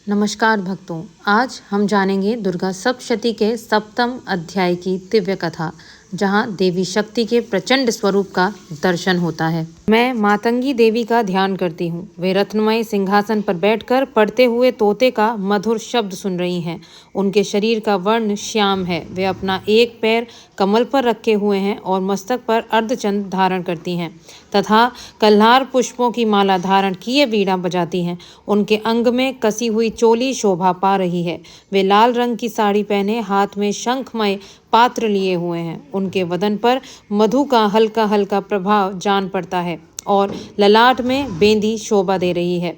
नमस्कार भक्तों, आज हम जानेंगे दुर्गा सप्तशती के सप्तम अध्याय की दिव्य कथा, जहां देवी शक्ति के प्रचंड स्वरूप का दर्शन होता है। मैं मातंगी देवी का ध्यान करती हूँ। वे रत्नमय सिंहासन पर बैठकर पढ़ते हुए तोते का मधुर शब्द सुन रही हैं। उनके शरीर का वर्ण श्याम है। वे अपना एक पैर कमल पर रखे हुए हैं और मस्तक पर अर्धचंद्र धारण करती हैं तथा कल्हार पुष्पों की माला धारण किए वीणा बजाती हैं। उनके अंग में कसी हुई चोली शोभा पा रही है। वे लाल रंग की साड़ी पहने हाथ में शंखमय पात्र लिए हुए हैं। उनके वदन पर मधु का हल्का हल्का प्रभाव जान पड़ता है और ललाट में बेंदी शोभा दे रही है।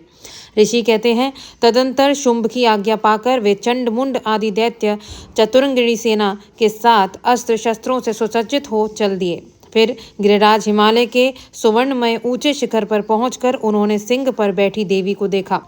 ऋषि कहते हैं, तदंतर शुंभ की आज्ञा पाकर वे चंड मुंड आदि दैत्य चतुरंगिणी सेना के साथ अस्त्र शस्त्रों से सुसज्जित हो चल दिए। फिर गिरिराज हिमालय के सुवर्णमय ऊंचे शिखर पर पहुंचकर उन्होंने सिंह पर बैठी देवी को देखा।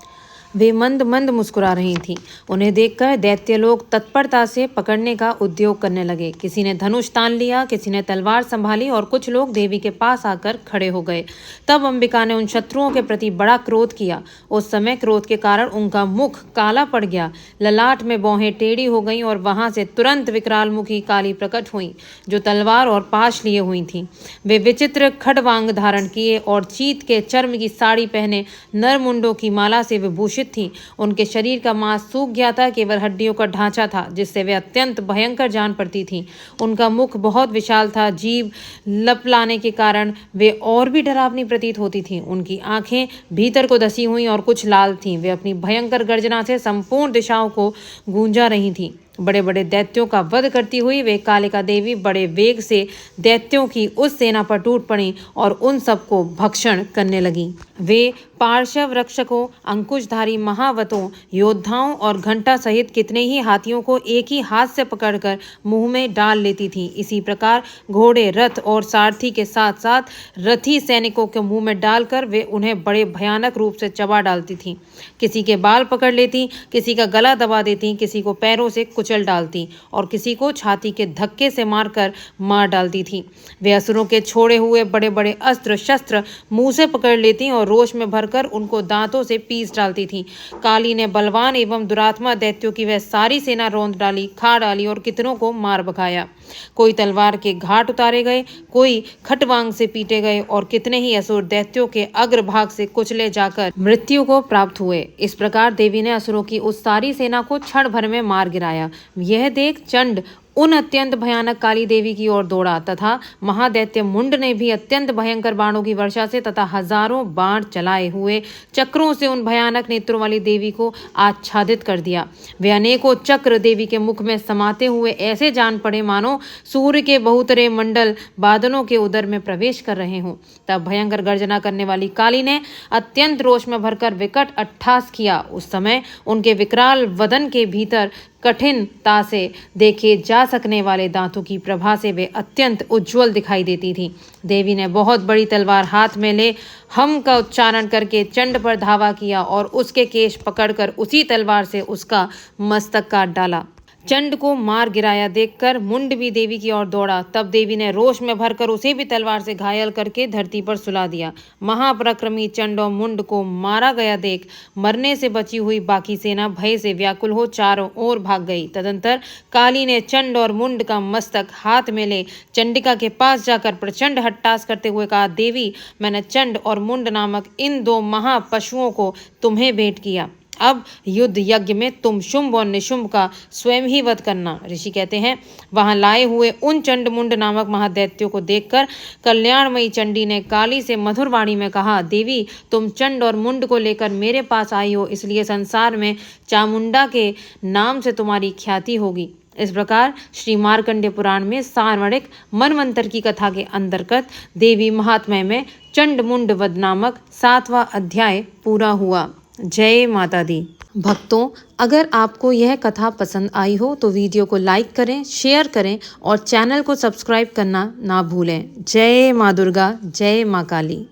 वे मंद मंद मुस्कुरा रही थीं। उन्हें देखकर दैत्य लोग तत्परता से पकड़ने का उद्योग करने लगे। किसी ने धनुष तान लिया, किसी ने तलवार संभाली और कुछ लोग देवी के पास आकर खड़े हो गए। तब अंबिका ने उन शत्रुओं के प्रति बड़ा क्रोध किया। उस समय क्रोध के कारण उनका मुख काला पड़ गया, ललाट में भौहें टेढ़ी हो गईं और वहां से तुरंत विकराल मुखी काली प्रकट हुई, जो तलवार और पाश लिए हुई थी। वे विचित्र खड़वांग धारण किए और चीत के चर्म की साड़ी पहने नरमुंडों की माला से विभूषित थी। उनके शरीर का मांस सूख गया था, केवल हड्डियों का ढांचा था, जिससे वे अत्यंत भयंकर जान पड़ती थीं। उनका मुख बहुत विशाल था, जीभ लपलाने के कारण वे और भी डरावनी प्रतीत होती थीं। उनकी आंखें भीतर को धसी हुई और कुछ लाल थीं। वे अपनी भयंकर गर्जना से संपूर्ण दिशाओं को गूंजा रही थीं। बड़े बड़े दैत्यों का वध करती हुई वे कालिका देवी बड़े वेग से दैत्यों की उस सेना पर टूट पड़ी और उन सबको भक्षण करने लगी। वे पार्श्व रक्षकों, अंकुशधारी महावतों, योद्धाओं और घंटा सहित कितने ही हाथियों को एक ही हाथ से पकड़कर मुंह में डाल लेती थीं। इसी प्रकार घोड़े, रथ और सारथी के साथ साथ रथी सैनिकों के मुंह में डालकर वे उन्हें बड़े भयानक रूप से चबा डालती थीं। किसी के बाल पकड़ लेती, किसी का गला दबा देती, किसी को पैरों से कुचल डालती और किसी को छाती के धक्के से मारकर मार डालती थी। वे असुरों के छोड़े हुए बड़े बड़े अस्त्र शस्त्र मुंह से पकड़ लेती और रोष में भरकर उनको दांतों से पीस डालती थी। काली ने बलवान एवं दुरात्मा दैत्यों की वह सारी सेना रौंद डाली, खा डाली और कितनों को मार भगाया। कोई तलवार के घाट उतारे गए, कोई खटवांग से पीटे गए और कितने ही असुर दैत्यों के अग्रभाग से कुचले जाकर मृत्यु को प्राप्त हुए। इस प्रकार देवी ने असुरों की उस सारी सेना को क्षण भर में मार गिराया। यह देख चंड उन अत्यंत भयानक काली देवी की ओर दौड़ा तथा महादैत्य मुंड ने भी अत्यंत भयंकर बाणों की वर्षा से तथा हजारों बाण चलाए हुए चक्रों से उन भयानक नेत्रों वाली देवी को आच्छादित कर दिया। वे अनेकों चक्र देवी के मुख में समाते हुए ऐसे जान पड़े मानो सूर्य के बहुतरे मंडल बादलों के उदर में प्रवेश कर रहे हों। तब भयंकर गर्जना करने वाली काली ने अत्यंत रोष में भरकर विकट अट्टहास किया। उस समय उनके विकराल वदन के भीतर कठिनता से देखे जा सकने वाले दांतों की प्रभा से वे अत्यंत उज्जवल दिखाई देती थी। देवी ने बहुत बड़ी तलवार हाथ में ले हम का उच्चारण करके चंड पर धावा किया और उसके केश पकड़कर उसी तलवार से उसका मस्तक काट डाला। चंड को मार गिराया देखकर मुंड भी देवी की ओर दौड़ा। तब देवी ने रोष में भरकर उसे भी तलवार से घायल करके धरती पर सुला दिया। महापराक्रमी चंड और मुंड को मारा गया देख मरने से बची हुई बाकी सेना भय से व्याकुल हो चारों ओर भाग गई। तदंतर काली ने चंड और मुंड का मस्तक हाथ में ले चंडिका के पास जाकर प्रचंड हट्टास करते हुए कहा, देवी, मैंने चंड और मुंड नामक इन दो महापशुओं को तुम्हें भेंट किया। अब युद्ध यज्ञ में तुम शुंभ और निशुंभ का स्वयं ही वध करना। ऋषि कहते हैं, वहां लाए हुए उन चंड मुंड नामक महादैत्यों को देखकर कल्याणमयी चंडी ने काली से मधुर वाणी में कहा, देवी, तुम चंड और मुंड को लेकर मेरे पास आई हो, इसलिए संसार में चामुंडा के नाम से तुम्हारी ख्याति होगी। इस प्रकार श्री मार्कंडेय पुराण में सार्वणिक मनवंतर की कथा के अंतर्गत देवी महात्म्य में चंड मुंड वध नामक 7वां अध्याय पूरा हुआ। जय माता दी। भक्तों, अगर आपको यह कथा पसंद आई हो तो वीडियो को लाइक करें, शेयर करें और चैनल को सब्सक्राइब करना ना भूलें। जय माँ दुर्गा, जय माँ काली।